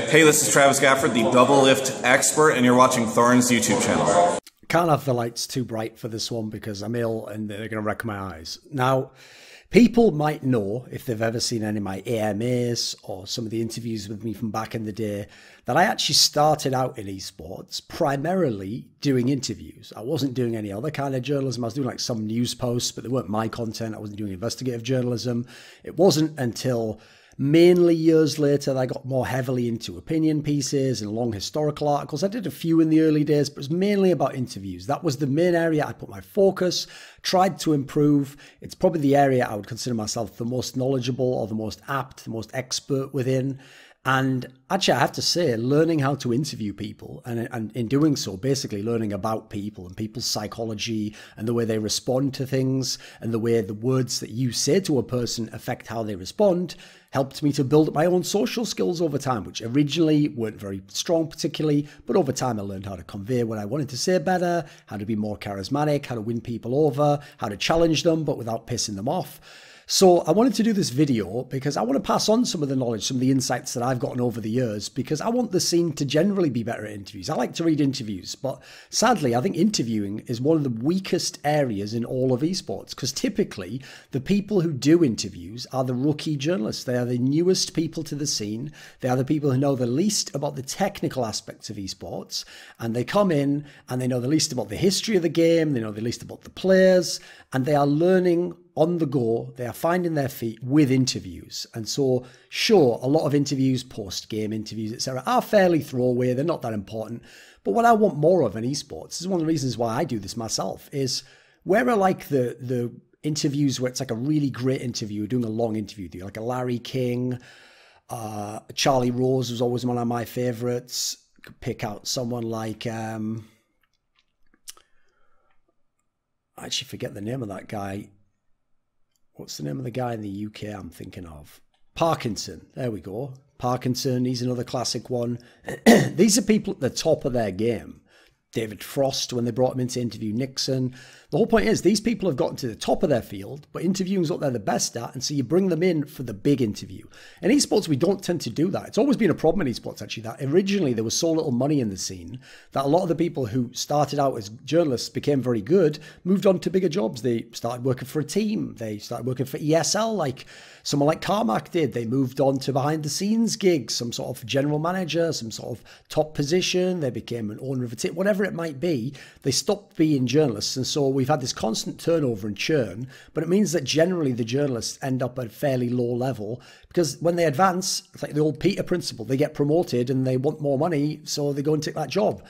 Hey, this is Travis Gafford, the double lift expert, and you're watching Thorin's YouTube channel. Can't have the lights too bright for this one because I'm ill and they're going to wreck my eyes. Now, people might know, if they've ever seen any of my AMAs or some of the interviews with me from back in the day, that I actually started out in esports primarily doing interviews. I wasn't doing any other kind of journalism. I was doing like some news posts, but they weren't my content. I wasn't doing investigative journalism. It wasn't until mainly years later that I got more heavily into opinion pieces and long historical articles. I did a few in the early days, but it was mainly about interviews. That was the main area I put my focus, tried to improve. It's probably the area I would consider myself the most knowledgeable or the most apt, the most expert within. And actually, I have to say, learning how to interview people and in doing so, basically learning about people and people's psychology and the way they respond to things and the way the words that you say to a person affect how they respond, helped me to build up my own social skills over time, which originally weren't very strong particularly, but over time I learned how to convey what I wanted to say better, how to be more charismatic, how to win people over, how to challenge them, but without pissing them off. So I wanted to do this video because I want to pass on some of the knowledge, some of the insights that I've gotten over the years, because I want the scene to generally be better at interviews. I like to read interviews, but sadly, I think interviewing is one of the weakest areas in all of esports, because typically the people who do interviews are the rookie journalists. They are the newest people to the scene. They are the people who know the least about the technical aspects of esports, and they come in and they know the least about the history of the game. They know the least about the players, and they are learning on the go. They are finding their feet with interviews. And so, sure, a lot of interviews, post-game interviews, etc., are fairly throwaway. They're not that important. But what I want more of in esports, this is one of the reasons why I do this myself, is where I like the interviews where it's like a really great interview, doing a long interview, like a Larry King, Charlie Rose was always one of my favorites. Could pick out someone like, I actually forget the name of that guy. What's the name of the guy in the UK I'm thinking of? Parkinson. There we go. Parkinson, he's another classic one. These are people at the top of their game. David Frost, when they brought him in to interview Nixon. The whole point is these people have gotten to the top of their field, but interviewing is what they're the best at, and so you bring them in for the big interview. In esports, we don't tend to do that. It's always been a problem in esports, actually, that originally there was so little money in the scene that a lot of the people who started out as journalists became very good, moved on to bigger jobs. They started working for a team. They started working for ESL, like someone like Carmack did. They moved on to behind-the-scenes gigs, some sort of general manager, some sort of top position. They became an owner of a team, whatever it might be. They stopped being journalists, and so we've had this constant turnover and churn, but it means that generally the journalists end up at a fairly low level because when they advance, it's like the old Peter principle, they get promoted and they want more money, so they go and take that job.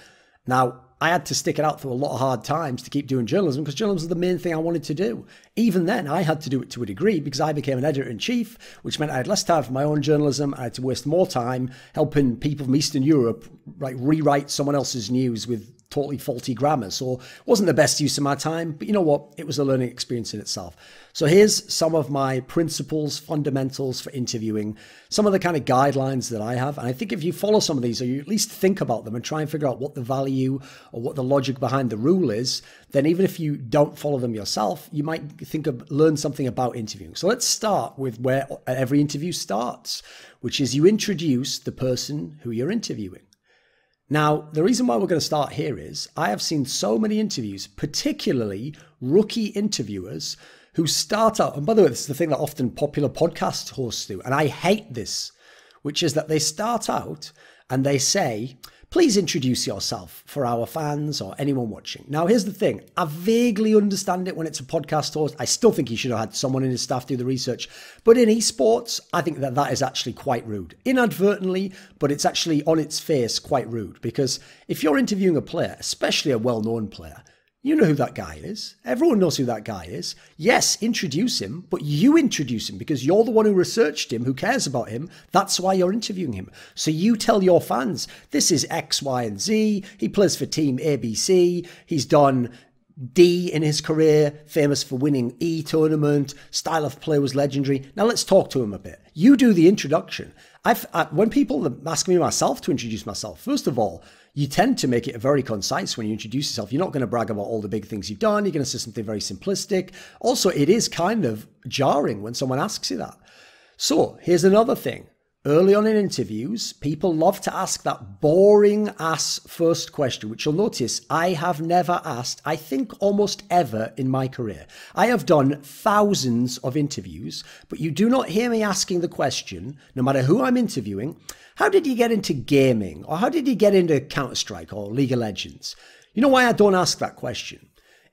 Now, I had to stick it out through a lot of hard times to keep doing journalism because journalism is the main thing I wanted to do. Even then, I had to do it to a degree because I became an editor-in-chief, which meant I had less time for my own journalism. I had to waste more time helping people from Eastern Europe rewrite someone else's news with totally faulty grammar. So it wasn't the best use of my time, but you know what? It was a learning experience in itself. So here's some of my principles, fundamentals for interviewing, some of the kind of guidelines that I have. And I think if you follow some of these, or you at least think about them and try and figure out what the value or what the logic behind the rule is, then even if you don't follow them yourself, you might learn something about interviewing. So let's start with where every interview starts, which is you introduce the person who you're interviewing. Now, the reason why we're going to start here is I have seen so many interviews, particularly rookie interviewers who start out, and by the way, this is the thing that often popular podcast hosts do, and I hate this, which is that they start out and they say, please introduce yourself for our fans or anyone watching. Now, here's the thing. I vaguely understand it when it's a podcast host. I still think he should have had someone in his staff do the research. But in esports, I think that that is actually quite rude. Inadvertently, but it's actually on its face quite rude. Because if you're interviewing a player, especially a well-known player, you know who that guy is. Everyone knows who that guy is. Yes, introduce him, but you introduce him because you're the one who researched him, who cares about him. That's why you're interviewing him. So you tell your fans, this is X, Y, and Z. He plays for team ABC. He's done D in his career, famous for winning E tournament. Style of play was legendary. Now let's talk to him a bit. You do the introduction. When people ask me myself to introduce myself, first of all, you tend to make it very concise when you introduce yourself. You're not going to brag about all the big things you've done. You're going to say something very simplistic. Also, it is kind of jarring when someone asks you that. So here's another thing. Early on in interviews, people love to ask that boring ass first question, which you'll notice I have never asked, I think almost ever in my career. I have done thousands of interviews, but you do not hear me asking the question, no matter who I'm interviewing, how did you get into gaming? Or how did you get into Counter-Strike or League of Legends? You know why I don't ask that question?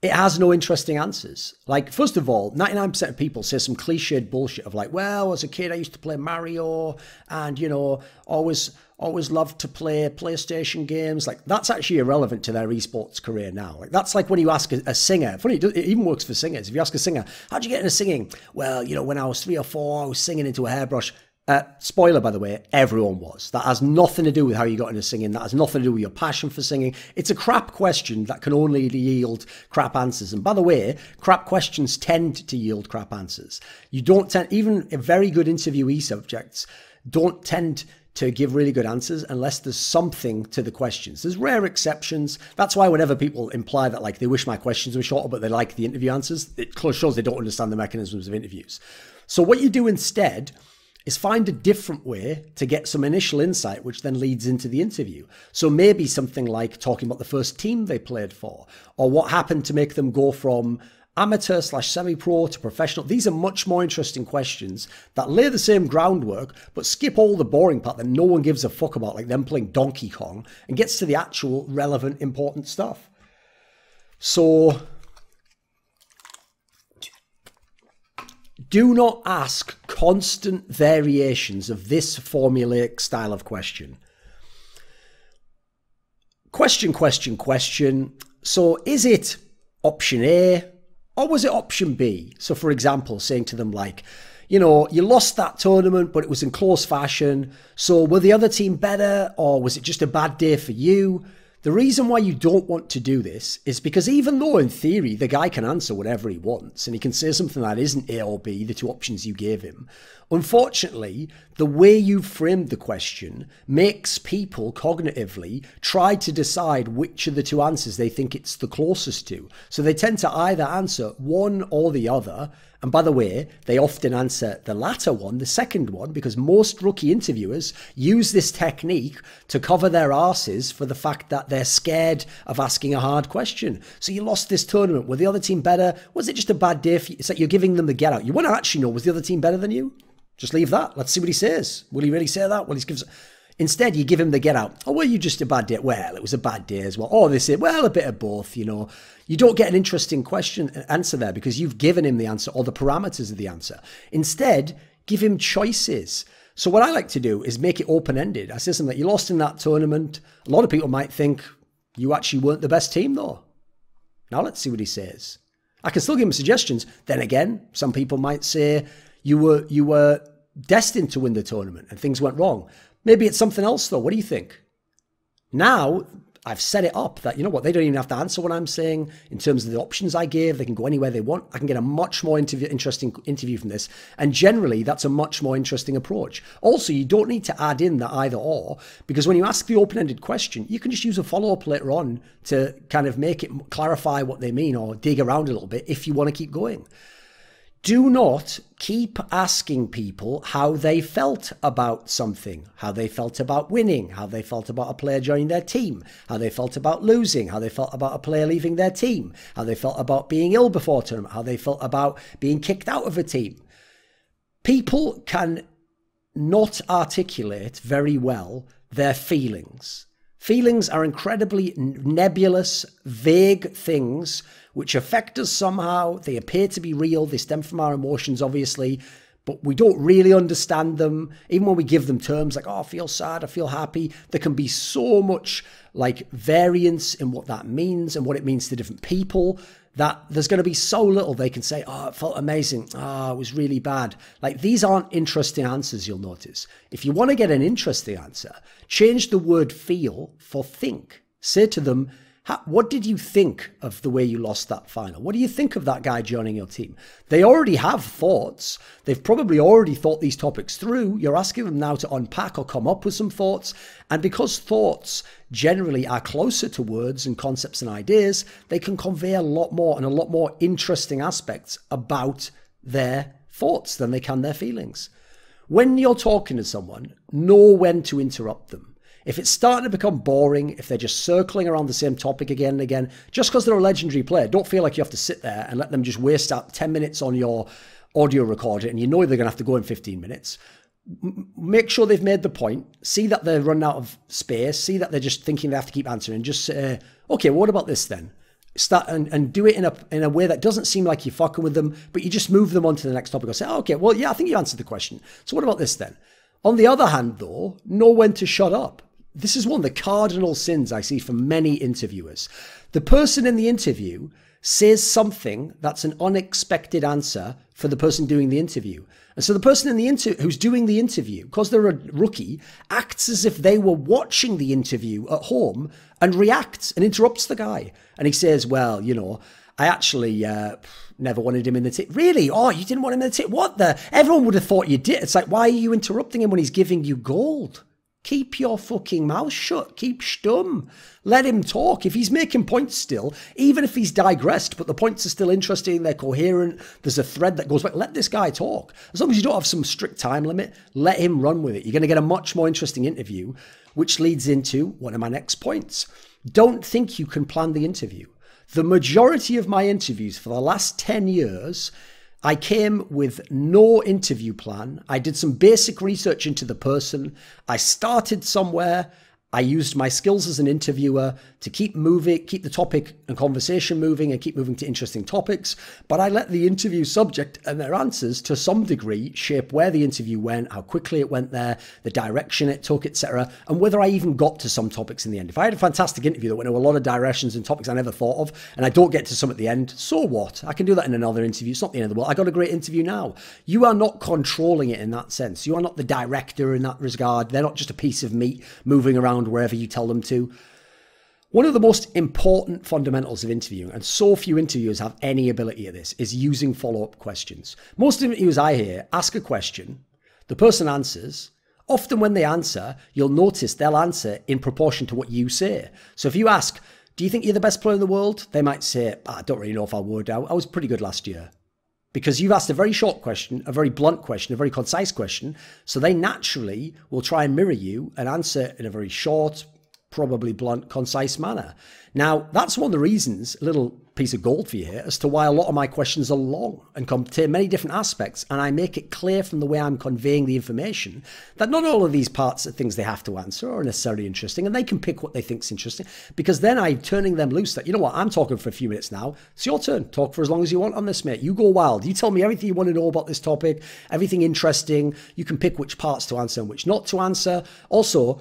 It has no interesting answers. Like, first of all, 99% of people say some cliched bullshit of like, well, as a kid, I used to play Mario and, you know, always loved to play PlayStation games. Like, that's actually irrelevant to their esports career now. Like, that's like when you ask a singer. Funny, it even works for singers. If you ask a singer, how'd you get into singing? Well, you know, when I was 3 or 4, I was singing into a hairbrush. Spoiler, by the way, everyone was. That has nothing to do with how you got into singing. That has nothing to do with your passion for singing. It's a crap question that can only yield crap answers. And by the way, crap questions tend to yield crap answers. You don't tend, even very good interviewee subjects don't tend to give really good answers unless there's something to the questions. There's rare exceptions. That's why whenever people imply that like they wish my questions were shorter, but they like the interview answers, it shows they don't understand the mechanisms of interviews. So what you do instead is find a different way to get some initial insight, which then leads into the interview. So maybe something like talking about the first team they played for, or what happened to make them go from amateur / semi-pro to professional. These are much more interesting questions that lay the same groundwork, but skip all the boring part that no one gives a fuck about, like them playing Donkey Kong, and gets to the actual relevant, important stuff. So do not ask constant variations of this formulaic style of question. Question, question, question. So is it option A or was it option B? So for example, saying to them like, you know, you lost that tournament, but it was in close fashion. So were the other team better or was it just a bad day for you? The reason why you don't want to do this is because even though in theory the guy can answer whatever he wants and he can say something that isn't A or B, the two options you gave him, unfortunately, the way you've framed the question makes people cognitively try to decide which of the two answers they think it's the closest to. So they tend to either answer one or the other. And by the way, they often answer the latter one, the second one, because most rookie interviewers use this technique to cover their arses for the fact that they're scared of asking a hard question. So you lost this tournament. Were the other team better? Was it just a bad day for you? It's like you're giving them the get out. You want to actually know, was the other team better than you? Just leave that. Let's see what he says. Will he really say that? Well, he gives... Instead, you give him the get out. Oh, were you just a bad day? Well, it was a bad day as well. Oh, they say, well, a bit of both, you know. You don't get an interesting answer there because you've given him the answer or the parameters of the answer. Instead, give him choices. So what I like to do is make it open-ended. I say something like, you lost in that tournament. A lot of people might think you actually weren't the best team, though. Now let's see what he says. I can still give him suggestions. Then again, some people might say you were destined to win the tournament and things went wrong. Maybe it's something else, though. What do you think? Now, I've set it up that, you know what, they don't even have to answer what I'm saying in terms of the options I gave. They can go anywhere they want. I can get a much more interesting interview from this. And generally, that's a much more interesting approach. Also, you don't need to add in the either or, because when you ask the open-ended question, you can just use a follow-up later on to kind of make it clarify what they mean or dig around a little bit if you want to keep going. Do not keep asking people how they felt about something, how they felt about winning, how they felt about a player joining their team, how they felt about losing, how they felt about a player leaving their team, how they felt about being ill before a tournament, how they felt about being kicked out of a team. People can not articulate very well their feelings. Feelings are incredibly nebulous, vague things which affect us somehow. They appear to be real. They stem from our emotions, obviously, but we don't really understand them. Even when we give them terms like, oh, I feel sad, I feel happy, there can be so much like variance in what that means and what it means to different people that there's going to be so little they can say, oh, it felt amazing. Oh, it was really bad. Like, these aren't interesting answers, you'll notice. If you want to get an interesting answer, change the word feel for think. Say to them, what did you think of the way you lost that final? What do you think of that guy joining your team? They already have thoughts. They've probably already thought these topics through. You're asking them now to unpack or come up with some thoughts. And because thoughts generally are closer to words and concepts and ideas, they can convey a lot more and a lot more interesting aspects about their thoughts than they can their feelings. When you're talking to someone, know when to interrupt them. If it's starting to become boring, if they're just circling around the same topic again and again, just because they're a legendary player, don't feel like you have to sit there and let them just waste out 10 minutes on your audio recorder and you know they're going to have to go in 15 minutes. Make sure they've made the point, see that they're running out of space, see that they're just thinking they have to keep answering, and just say, okay, well, what about this then? Start and do it in a way that doesn't seem like you're fucking with them, but you just move them on to the next topic or say, oh, okay, well, yeah, I think you answered the question. So what about this then? On the other hand, though, know when to shut up. This is one of the cardinal sins I see from many interviewers. The person in the interview says something that's an unexpected answer for the person doing the interview. And so the person in the who's doing the interview, because they're a rookie, acts as if they were watching the interview at home and reacts and interrupts the guy. And he says, well, you know, I actually never wanted him in the team. Really? Oh, you didn't want him in the team? What the? Everyone would have thought you did. It's like, why are you interrupting him when he's giving you gold? Keep your fucking mouth shut. Keep stum. Let him talk. If he's making points still, even if he's digressed, but the points are still interesting, they're coherent, there's a thread that goes back, let this guy talk. As long as you don't have some strict time limit, let him run with it. You're going to get a much more interesting interview, which leads into one of my next points. Don't think you can plan the interview. The majority of my interviews for the last 10 years, I came with no interview plan. I did some basic research into the person. I started somewhere. I used my skills as an interviewer to keep the topic and conversation moving and keep moving to interesting topics. But I let the interview subject and their answers to some degree shape where the interview went, how quickly it went there, the direction it took, etc., and whether I even got to some topics in the end. If I had a fantastic interview that went to a lot of directions and topics I never thought of, and I don't get to some at the end, so what? I can do that in another interview. It's not the end of the world. I got a great interview now. You are not controlling it in that sense. You are not the director in that regard. They're not just a piece of meat moving around wherever you tell them to. One of the most important fundamentals of interviewing, and so few interviewers have any ability at this, is using follow-up questions. Most interviewers I hear ask a question, the person answers. Often when they answer, you'll notice they'll answer in proportion to what you say. So if you ask, do you think you're the best player in the world? They might say, I don't really know if I would. I was pretty good last year. Because you've asked a very short question, a very blunt question, a very concise question. So they naturally will try and mirror you and answer in a very short, probably blunt, concise manner. Now, that's one of the reasons, a little piece of gold for you here, as to why a lot of my questions are long and contain many different aspects. And I make it clear from the way I'm conveying the information that not all of these parts are things they have to answer or are necessarily interesting. And they can pick what they think is interesting, because then I'm turning them loose that, you know what, I'm talking for a few minutes now. It's your turn. Talk for as long as you want on this, mate. You go wild. You tell me everything you want to know about this topic, everything interesting. You can pick which parts to answer and which not to answer. Also,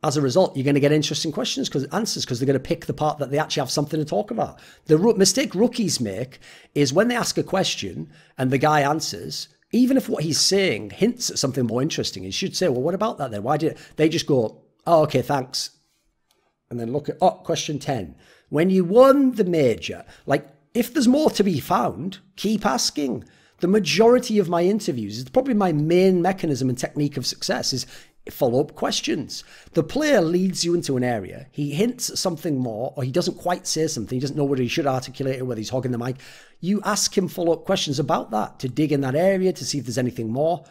as a result, you're going to get interesting questions because they're going to pick the part that they actually have something to talk about. The mistake rookies make is when they ask a question and the guy answers, even if what he's saying hints at something more interesting, he should say, well, what about that then? Why did they just go, oh, okay, thanks. And then look at, question 10. When you won the major, like if there's more to be found, keep asking. The majority of my interviews is probably my main mechanism and technique of success is follow-up questions. The player leads you into an area. He hints at something more, or he doesn't quite say something. He doesn't know whether he should articulate it, whether he's hogging the mic. You ask him follow-up questions about that to dig in that area, to see if there's anything more.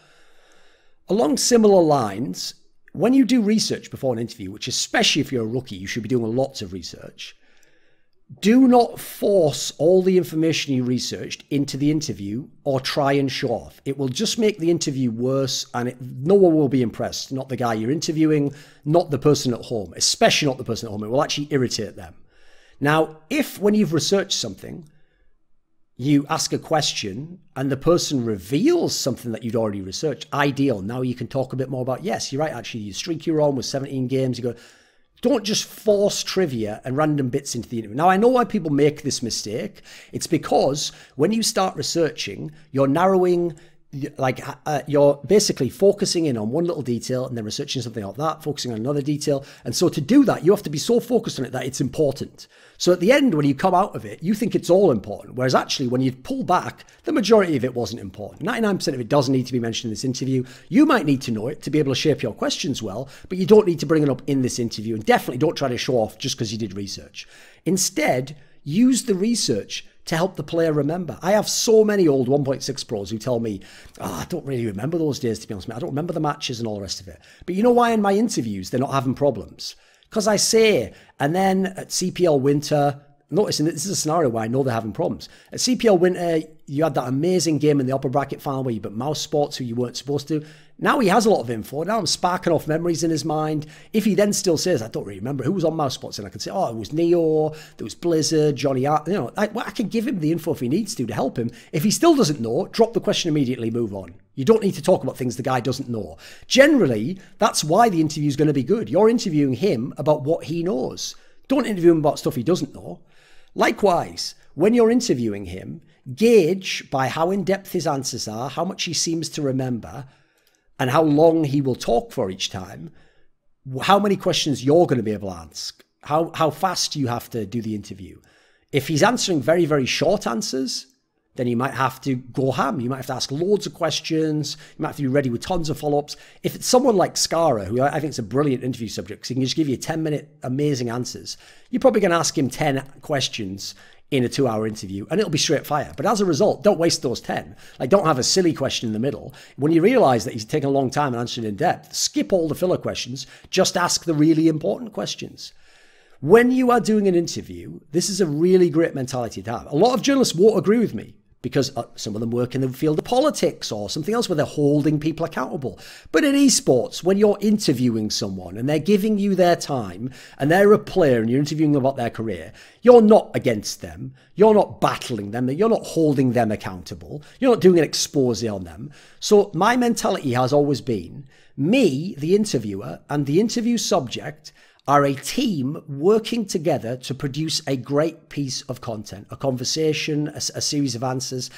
Along similar lines, when you do research before an interview, which especially if you're a rookie, you should be doing lots of research. Do not force all the information you researched into the interview or try and show off. It will just make the interview worse and no one will be impressed. Not the guy you're interviewing, not the person at home, especially not the person at home. It will actually irritate them. Now, if when you've researched something, you ask a question and the person reveals something that you'd already researched, ideal. Now you can talk a bit more about, yes, you're right, actually, you streak you're on with 17 games, you go... Don't just force trivia and random bits into the interview. Now, I know why people make this mistake. It's because when you start researching, you're narrowing, you're basically focusing in on one little detail and then researching something like that, focusing on another detail. And so to do that, you have to be so focused on it that it's important. So at the end, when you come out of it, you think it's all important. Whereas actually, when you pull back, the majority of it wasn't important. 99% of it doesn't need to be mentioned in this interview. You might need to know it to be able to shape your questions well, but you don't need to bring it up in this interview. And definitely don't try to show off just because you did research. Instead, use the research to help the player remember. I have so many old 1.6 pros who tell me, I don't really remember those days, to be honest with me. I don't remember the matches and all the rest of it. But you know why in my interviews they're not having problems? Because I say, and then at CPL Winter, noticing that this is a scenario where I know they're having problems. At CPL Winter, you had that amazing game in the upper bracket final where you beat Mouse Sports, who you weren't supposed to. Now he has a lot of info. Now I'm sparking off memories in his mind. If he then still says, I don't really remember who was on Mouse Sports, and I can say, oh, it was Neo, there was Blizzard, Johnny Art. You know, I can give him the info if he needs to help him. If he still doesn't know, drop the question immediately, move on. You don't need to talk about things the guy doesn't know. Generally, that's why the interview is going to be good. You're interviewing him about what he knows. Don't interview him about stuff he doesn't know. Likewise, when you're interviewing him, gauge by how in-depth his answers are, how much he seems to remember, and how long he will talk for each time, how many questions you're going to be able to ask, how fast you have to do the interview. If he's answering very, very short answers, then you might have to go ham. You might have to ask loads of questions. You might have to be ready with tons of follow-ups. If it's someone like Skara, who I think is a brilliant interview subject, because he can just give you 10-minute amazing answers, you're probably going to ask him 10 questions in a 2-hour interview, and it'll be straight fire. But as a result, don't waste those 10. Like, don't have a silly question in the middle. When you realize that he's taking a long time and answering in depth, skip all the filler questions. Just ask the really important questions. When you are doing an interview, this is a really great mentality to have. A lot of journalists won't agree with me, because some of them work in the field of politics or something else where they're holding people accountable. But in esports, when you're interviewing someone and they're giving you their time and they're a player and you're interviewing them about their career, you're not against them. You're not battling them. You're not holding them accountable. You're not doing an expose on them. So my mentality has always been, me, the interviewer, and the interview subject are a team working together to produce a great piece of content, a conversation, a series of answers.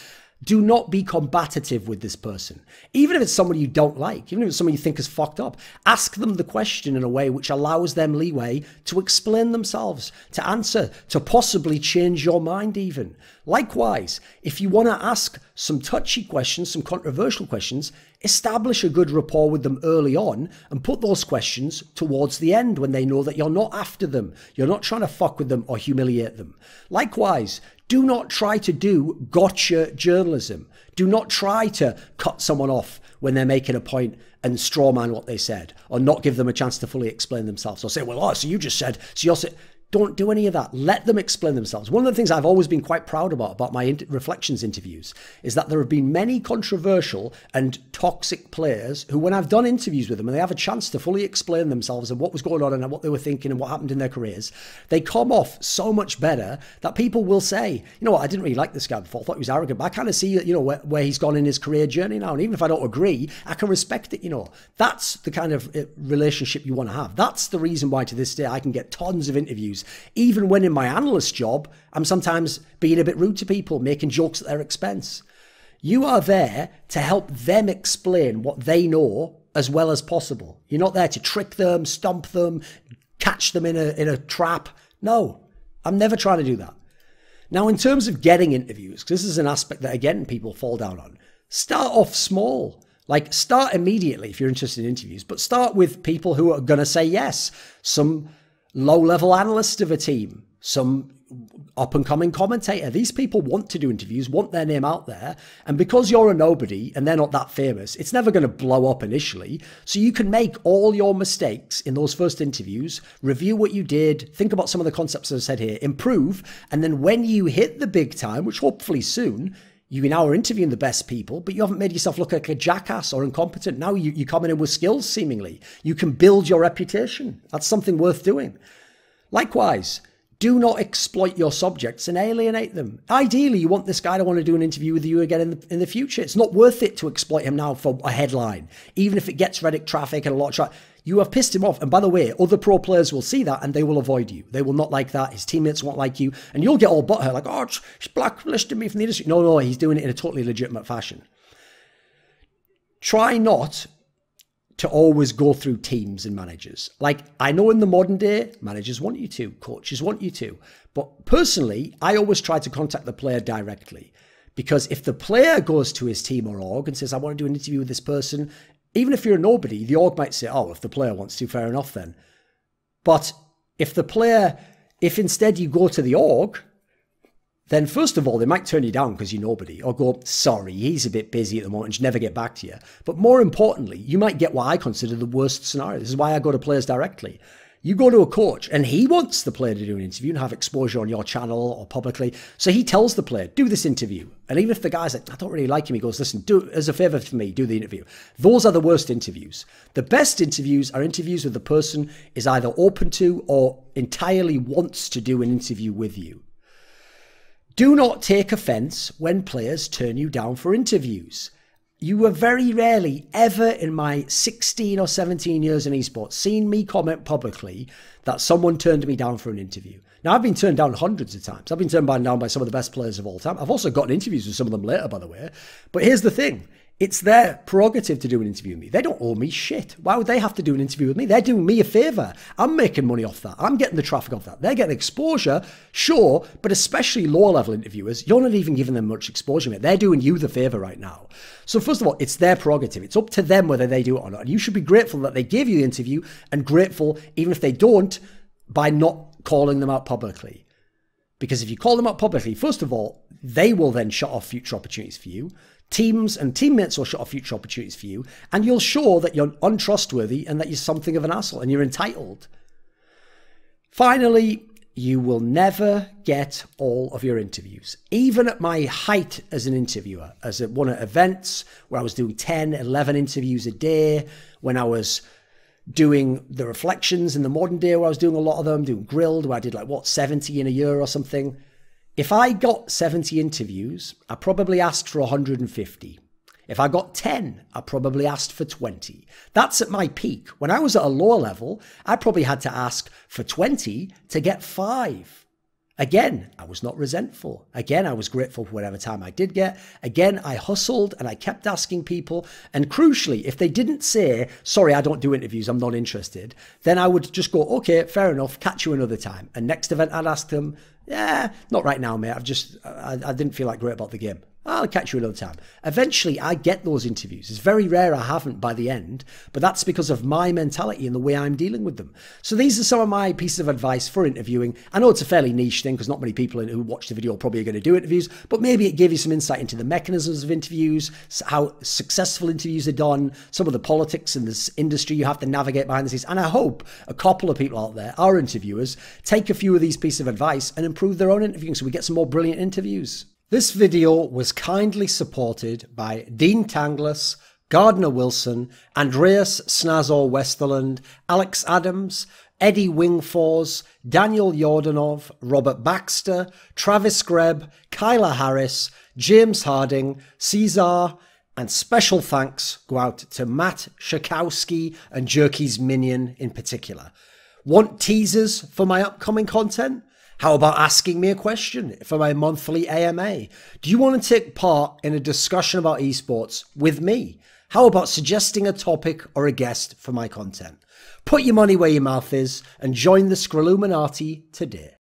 Do not be combative with this person. Even if it's someone you don't like, even if it's someone you think is fucked up, ask them the question in a way which allows them leeway to explain themselves, to answer, to possibly change your mind even. Likewise, if you want to ask some touchy questions, some controversial questions, establish a good rapport with them early on and put those questions towards the end when they know that you're not after them. You're not trying to fuck with them or humiliate them. Likewise, do not try to do gotcha journalism. Do not try to cut someone off when they're making a point and strawman what they said, or not give them a chance to fully explain themselves, or say, well, oh, so you just said, so you're saying. Don't do any of that. Let them explain themselves. One of the things I've always been quite proud about my reflections interviews is that there have been many controversial and toxic players who, when I've done interviews with them and they have a chance to fully explain themselves and what was going on and what they were thinking and what happened in their careers, they come off so much better that people will say, you know what, I didn't really like this guy before. I thought he was arrogant, but I kind of see, you know, where he's gone in his career journey now. And even if I don't agree, I can respect it, you know. That's the kind of relationship you want to have. That's the reason why to this day I can get tons of interviews. Even when in my analyst job, I'm sometimes being a bit rude to people, making jokes at their expense. You are there to help them explain what they know as well as possible. You're not there to trick them, stomp them, catch them in a trap. No, I'm never trying to do that. Now, in terms of getting interviews, because this is an aspect that, again, people fall down on, start off small. Like, start immediately if you're interested in interviews, but start with people who are going to say yes. Some low-level analyst of a team, some up-and-coming commentator. These people want to do interviews, want their name out there, and because you're a nobody and they're not that famous, it's never going to blow up initially, so you can make all your mistakes in those first interviews, review what you did, think about some of the concepts I've said here, improve, and then when you hit the big time, which hopefully soon, you now are interviewing the best people, but you haven't made yourself look like a jackass or incompetent. Now you're coming in with skills, seemingly. You can build your reputation. That's something worth doing. Likewise, do not exploit your subjects and alienate them. Ideally, you want this guy to want to do an interview with you again in the future. It's not worth it to exploit him now for a headline, even if it gets Reddit traffic and a lot of traffic. You have pissed him off. And by the way, other pro players will see that and they will avoid you. They will not like that. His teammates won't like you. And you'll get all butthurt like, oh, he's blacklisted me from the industry. No, he's doing it in a totally legitimate fashion. Try not to always go through teams and managers. Like, I know in the modern day, managers want you to, coaches want you to. But personally, I always try to contact the player directly. Because if the player goes to his team or org and says, I want to do an interview with this person, even if you're a nobody, the org might say, oh, if the player wants to, fair enough then. But if instead you go to the org then first of all, they might turn you down because you're nobody, or go, sorry, he's a bit busy at the moment and just never get back to you. But more importantly, you might get what I consider the worst scenario. This is why I go to players directly. You go to a coach and he wants the player to do an interview and have exposure on your channel or publicly. So he tells the player, do this interview. And even if the guy's like, I don't really like him, he goes, listen, do it as a favor for me, do the interview. Those are the worst interviews. The best interviews are interviews where the person is either open to or entirely wants to do an interview with you. Do not take offense when players turn you down for interviews. You have very rarely ever in my 16 or 17 years in esports seen me comment publicly that someone turned me down for an interview. Now, I've been turned down hundreds of times. I've been turned down by some of the best players of all time. I've also gotten interviews with some of them later, by the way. But here's the thing. It's their prerogative to do an interview with me. They don't owe me shit. Why would they have to do an interview with me? They're doing me a favor. I'm making money off that. I'm getting the traffic off that. They're getting exposure, sure, but especially lower level interviewers, you're not even giving them much exposure, mate. They're doing you the favor right now. So first of all, it's their prerogative. It's up to them whether they do it or not. And you should be grateful that they gave you the interview and grateful, even if they don't, by not calling them out publicly. Because if you call them out publicly, first of all, they will then shut off future opportunities for you. Teams and teammates will shut off future opportunities for you, and you'll show that you're untrustworthy and that you're something of an asshole and you're entitled. Finally, you will never get all of your interviews. Even at my height as an interviewer, as at one of events where I was doing 10, 11 interviews a day, when I was doing the reflections in the modern day where I was doing a lot of them, doing grilled where I did like, 70 in a year or something. If I got 70 interviews, I probably asked for 150. If I got 10, I probably asked for 20. That's at my peak. When I was at a lower level, I probably had to ask for 20 to get 5. Again, I was not resentful. Again, I was grateful for whatever time I did get. Again, I hustled and I kept asking people. And crucially, if they didn't say, sorry, I don't do interviews, I'm not interested, then I would just go, okay, fair enough, catch you another time. And next event, I'd ask them, yeah, not right now, mate. I didn't feel like great about the game. I'll catch you another time. Eventually, I get those interviews. It's very rare I haven't by the end, but that's because of my mentality and the way I'm dealing with them. So these are some of my pieces of advice for interviewing. I know it's a fairly niche thing because not many people who watch the video probably are going to do interviews, but maybe it gave you some insight into the mechanisms of interviews, how successful interviews are done, some of the politics in this industry you have to navigate behind the scenes. And I hope a couple of people out there, our interviewers, take a few of these pieces of advice and improve their own interviewing so we get some more brilliant interviews. This video was kindly supported by Dean Tanglis, Gardner Wilson, Andreas Snazore Westerlund, Alex Adams, Eddie Wingfors, Daniel Yordanov, Robert Baxter, Travis Greb, Kyla Harris, James Harding, Caesar, and special thanks go out to Matt Shakowski and Jerky's Minion in particular. Want teasers for my upcoming content? How about asking me a question for my monthly AMA? Do you want to take part in a discussion about esports with me? How about suggesting a topic or a guest for my content? Put your money where your mouth is and join the Scrilluminati today.